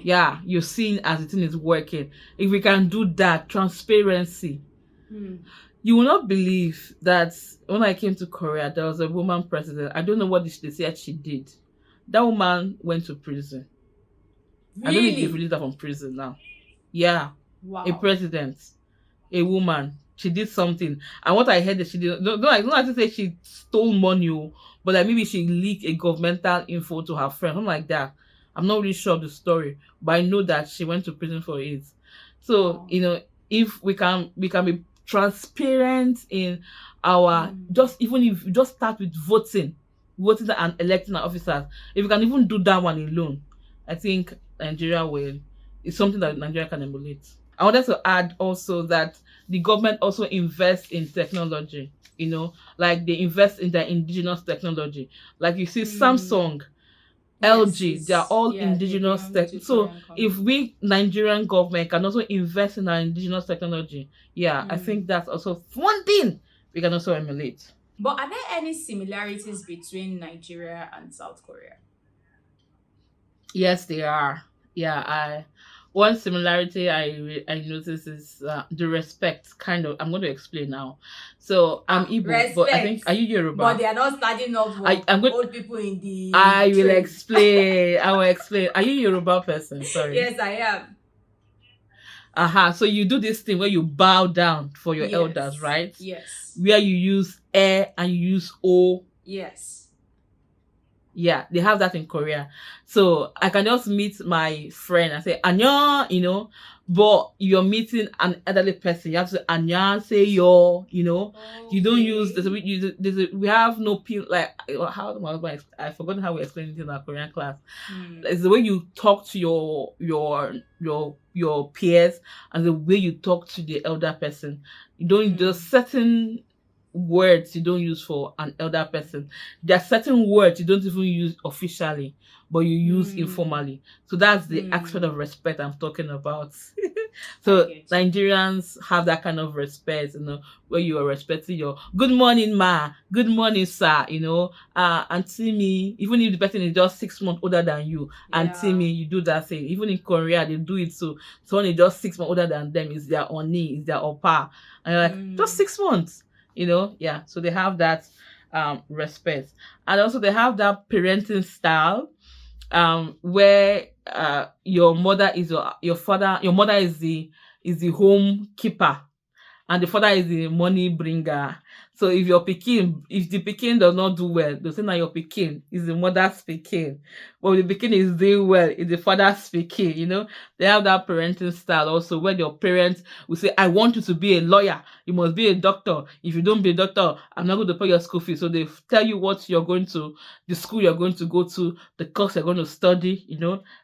yeah, you're seeing as the thing is working. If we can do that, transparency, Hmm. you will not believe that when I came to Korea, there was a woman president. I don't know what they said she did. That woman went to prison. I don't know if they've Really? released her from prison now. Yeah, a Wow. president, a woman. She did something, and what I heard that she did. I don't have to say she stole money, but like maybe she leaked a governmental info to her friend, something like that. I'm not really sure of the story, but I know that she went to prison for it. So Wow. if we can be transparent in our, Hmm. just even if you just start with voting and electing our officers. If we can even do that one alone, I think Nigeria will. It's something that Nigeria can emulate. I wanted to add also that the government also invests in technology, like they invest in their indigenous technology. Like you see Hmm. Samsung, Yes, LG, they are it's all yeah, indigenous Nigerian tech. to So Korean if company. we Nigerian government can also invest in our indigenous technology, yeah, I think Hmm. that's also one thing we can also emulate. But are there any similarities between Nigeria and South Korea? Yes, they are. Yeah, I one similarity I notice is the respect. Kind of, I'm going to explain now. So I'm Ah, Igbo, but I think, respect. are you But Yoruba? they are not starting off I for I'm good. old people in the I will train. explain. I will explain. Are you Yoruba person? Sorry. Yes, I am. Aha. So you do this thing where you bow down for your elders, Yes. right? Yes. Where you use and you use o. Yes. Yeah, they have that in Korea. So I can just meet my friend and say Anya, but you're meeting an elderly person. You have to say Anya, say yo. You don't use this. Okay. We have no pin like how my husband. I forgot how we explained it in our Korean class. Hmm. It's the way you talk to your peers and the way you talk to the elder person. You don't Hmm. just certain words you don't use for an elder person. There are certain words you don't even use officially, but you use Hmm. informally. So that's the aspect Hmm. of respect I'm talking about. I So get you. Nigerians have that kind of respect, where you are respecting your good morning, ma, good morning, sir, auntie me, even if the person is just 6 months older than you, auntie Yeah. me, you do that thing. Even in Korea, they do it so someone is just 6 months older than them is their oni, is their opa. And you're like, just Hmm. 6 months, yeah. So they have that respect. And also they have that parenting style where your mother is your father, your mother is the home keeper, and the father is the money bringer. So if the pikin does not do well, they'll say now your pikin is the mother's pikin. But if the pikin is doing well, it's the father's pikin. They have that parenting style also where your parents will say, I want you to be a lawyer. You must be a doctor. If you don't be a doctor, I'm not going to pay your school fees. So they tell you the school you're going to go to, the course you're going to study.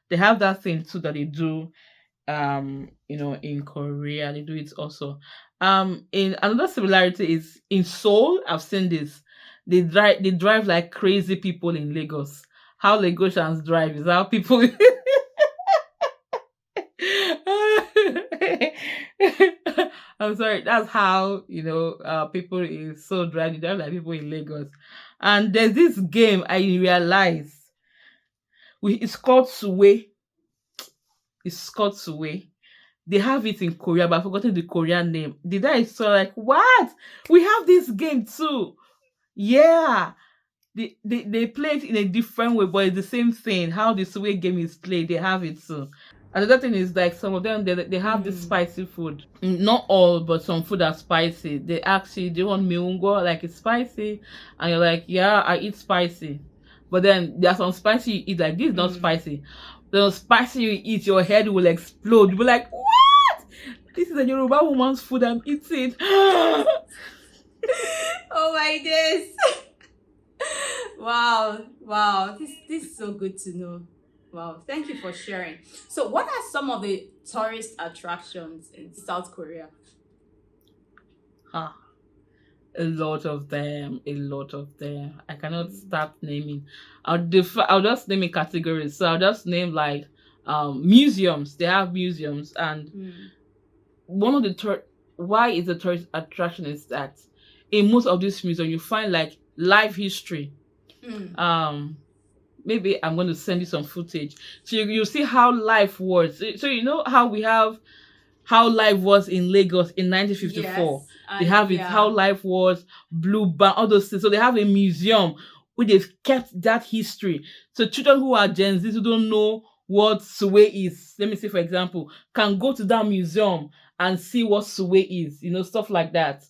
They have that thing too that they do in Korea. They do it also. In another similarity is in Seoul. I've seen this. They drive like crazy people in Lagos. How Lagosians drive is how people I'm sorry, that's how people in Seoul drive like people in Lagos. And there's this game I realized, it's called Suwe. It's called Suwe. They have it in Korea, but I've forgotten the Korean name. The guy is so like, what? We have this game too. Yeah. They play it in a different way, but it's the same thing. How the Sway game is played, they have it too. Another thing is like some of them they have this Hmm. spicy food. Not all, but some food are spicy. They ask you, do you want miungo? Like it's spicy, and you're like, yeah, I eat spicy. But then there's some spicy you eat like this is not Hmm. spicy. The spicy you eat, your head will explode. You'll be like, what? This is a Yoruba woman's food I'm eating. Oh my days. Wow, this is so good to know. Wow, thank you for sharing. So what are some of the tourist attractions in South Korea? Ah, a lot of them, a lot of them. I cannot start naming. I'll just name in categories. So I'll just name like museums. They have museums, and Mm. one of the why is a tourist attraction is that in most of these museums you find like life history. Mm. Maybe I'm going to send you some footage so you see how life was. So you know how we have how life was in Lagos in 1954. Yes, They have it how life was, Blue Band, all those things. So they have a museum where they've kept that history. So children who are Gen Z who don't know what Suwe is, let me say for example, can go to that museum and see what Suwe is, stuff like that.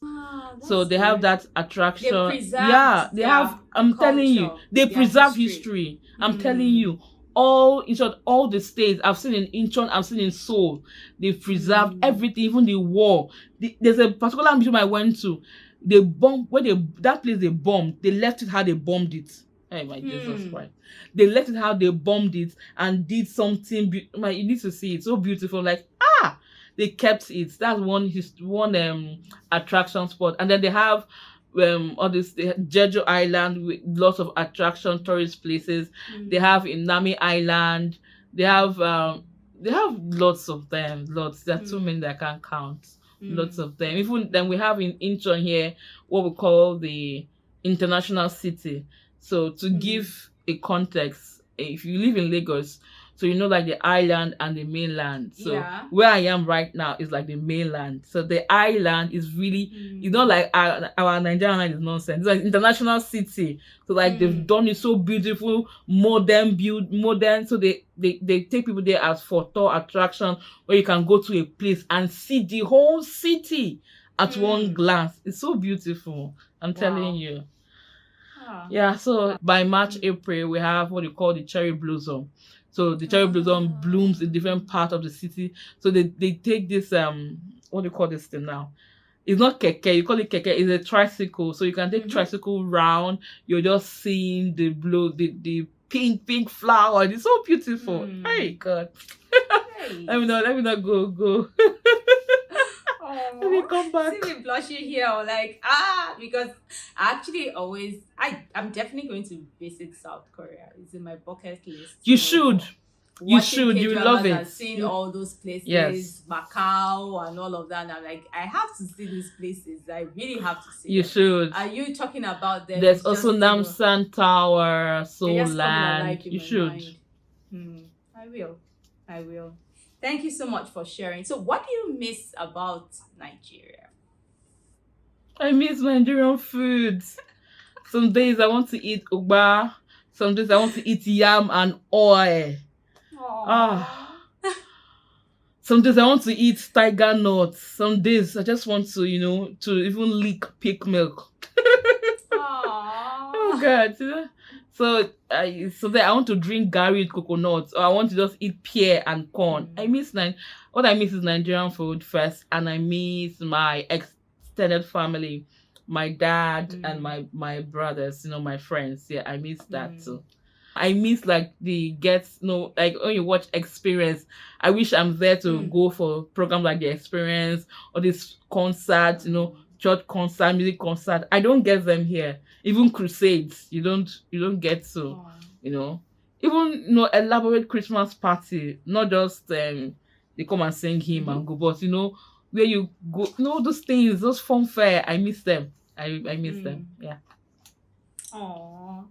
So that's they have good. that attraction. They preserved Yeah, they their have. I'm telling you, culture, they their preserve history. history. I'm telling you, all in short, all the states I've seen in Incheon, I've seen in Seoul, they've preserved everything, even the war. There's a particular museum I went to. They bombed where that place they bombed. They left it how they bombed it. Hey, my Jesus Christ! They left it how they bombed it and did something. You need to see it. So beautiful, like they kept it. That's one attraction spot. And then they have all this Jeju Island with lots of attraction tourist places. They have Inami Island. They have lots of them. Lots. There are too many that I can't count. Lots of them. Even then we have in Incheon here what we call the international city. So to give a context, if you live in Lagos, so like the island and the mainland. So where I am right now is like the mainland. So the island is really, like our Nigerian island is nonsense. It's like international city. So like they've done it so beautiful, modern. So they take people there as for tour attraction where you can go to a place and see the whole city at one glance. It's so beautiful. I'm telling you. Yeah, so by March, April, we have what you call the cherry blossom. So the cherry blossom blooms in different parts of the city. So they take this what do you call this thing now? It's not keke, you call it keke, it's a tricycle. So you can take tricycle round, you're just seeing the pink flower. It's so beautiful. Hey God. Let me not go. Let me come back. See me blushing here, or like because I'm definitely going to visit South Korea. It's in my bucket list. You should. You should. You love it. I've seen all those places, Macau and all of that. And I'm like, I have to see these places. I really have to see. You them. Should. Are you talking about them? There's also Namsan Tower, Seoul Land. You should. I will. Thank you so much for sharing. So what do you miss about Nigeria? I miss Nigerian food. Some days I want to eat ugba. Some days I want to eat yam and oil. Some days I want to eat tiger nuts. Some days I just want to, to even lick pig milk. Oh God. So I want to drink Gary with coconuts, or I want to just eat pear and corn. What I miss is Nigerian food first, and I miss my extended family, my dad and my brothers, my friends. Yeah, I miss that too. I miss like like when you watch Experience. I wish I'm there to go for programs like the Experience or this concert, church concert, music concert. I don't get them here. Even crusades, you don't get to, even elaborate Christmas party, not just they come and sing hymn and go, but where you go, those things, those fun fair, I miss them. I miss them. Yeah. Aww.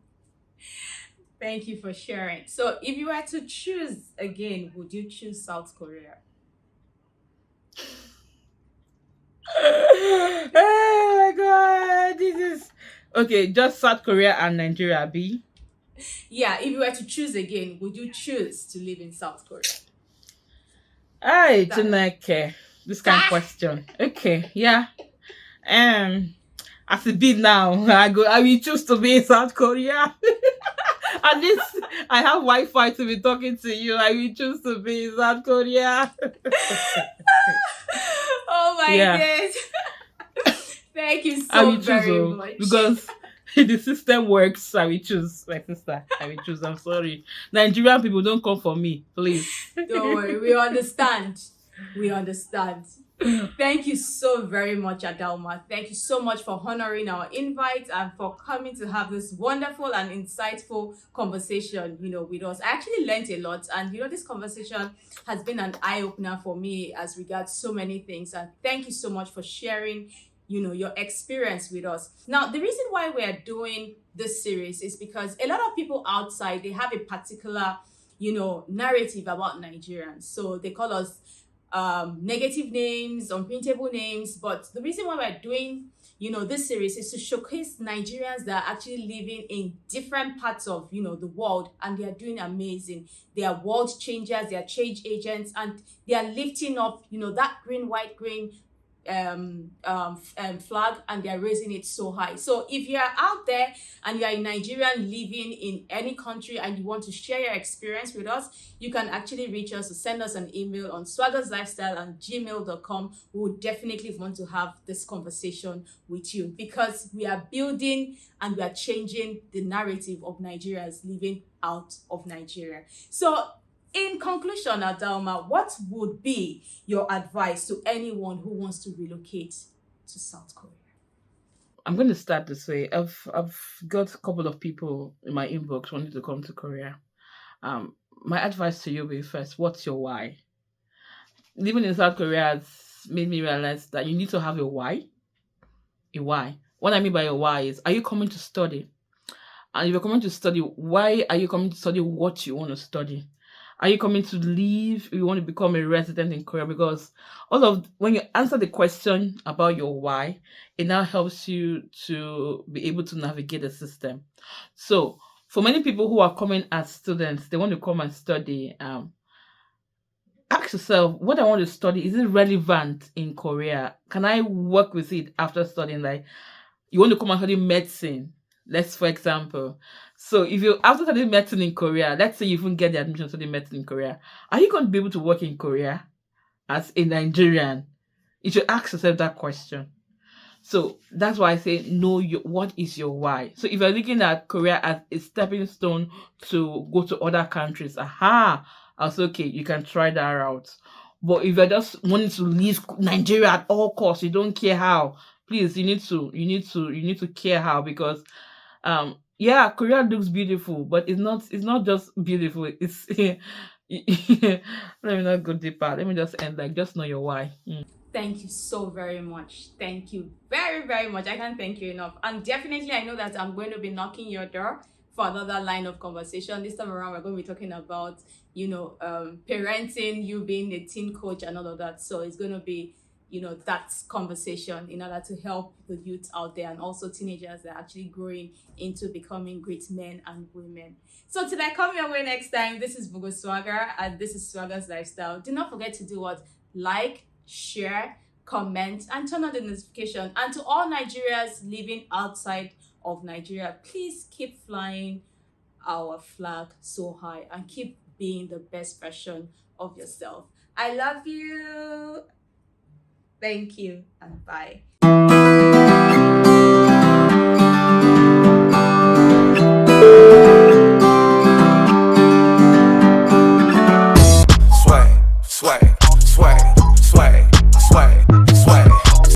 Thank you for sharing. So if you were to choose again, would you choose South Korea? Oh my God, this is okay. Just South Korea and Nigeria, B. Yeah, if you were to choose again, would you choose to live in South Korea? I don't care this kind of question. Okay, yeah. As a bit now, I will choose to be in South Korea. At least I have Wi-Fi to be talking to you. I will choose to be in South Korea. Oh my Yeah, days. Thank you I so will choose very much. because the system works. I will choose, my sister. I will choose. I'm sorry. Nigerian people, don't come for me, please. Don't worry, we understand. We understand. Thank you so very much, Adaoma. Thank you so much for honoring our invite and for coming to have this wonderful and insightful conversation, with us. I actually learned a lot, and this conversation has been an eye-opener for me as regards so many things. And thank you so much for sharing, your experience with us. Now, the reason why we are doing this series is because a lot of people outside, they have a particular, narrative about Nigerians. So they call us negative names, unprintable names. But the reason why we're doing, this series is to showcase Nigerians that are actually living in different parts of, the world, and they are doing amazing. They are world changers, they are change agents, and they are lifting up, that green, white, green flag, and they're raising it so high. So if you are out there and you are a Nigerian living in any country and you want to share your experience with us, you can actually reach us or send us an email on swaggerslifestyle@gmail.com. We would definitely want to have this conversation with you, because we are building and we are changing the narrative of Nigerians living out of Nigeria. So in conclusion, Adaoma, what would be your advice to anyone who wants to relocate to South Korea? I'm going to start this way. I've got a couple of people in my inbox wanting to come to Korea. Um, my advice to you will be first, what's your why? Living in South Korea has made me realize that you need to have a why. A why. What I mean by a why is, are you coming to study? And if you're coming to study, why are you coming to study what you want to study? Are you coming to leave? You want to become a resident in Korea? Because when you answer the question about your why, it now helps you to be able to navigate the system. So for many people who are coming as students, they want to come and study. Ask yourself, what I want to study, is it relevant in Korea? Can I work with it after studying? Like, you want to come and study medicine, let's for example. So if you after studying medicine in Korea, let's say you even get the admission to study medicine in Korea, are you going to be able to work in Korea as a Nigerian? You should ask yourself that question. So that's why I say what is your why. So if you're looking at Korea as a stepping stone to go to other countries, I was okay, you can try that route. But if you're just wanting to leave Nigeria at all costs, you don't care how, please, you need to care how, because yeah, Korea looks beautiful, but it's not just beautiful. It's let me not go deeper. Let me just end, like, just know your why. Thank you so very much. Thank you very, very much. I can't thank you enough. And definitely, I know that I'm going to be knocking your door for another line of conversation. This time around, we're going to be talking about, parenting, you being a teen coach and all of that. So it's going to be, that conversation in order to help the youth out there, and also teenagers that are actually growing into becoming great men and women. So till I come your way next time, this is Gbogbo Swagger, and this is Swaggerslifestyle. Do not forget to do what? Like, share, comment, and turn on the notification. And to all Nigerians living outside of Nigeria, please keep flying our flag so high and keep being the best version of yourself. I love you. Thank you, and bye.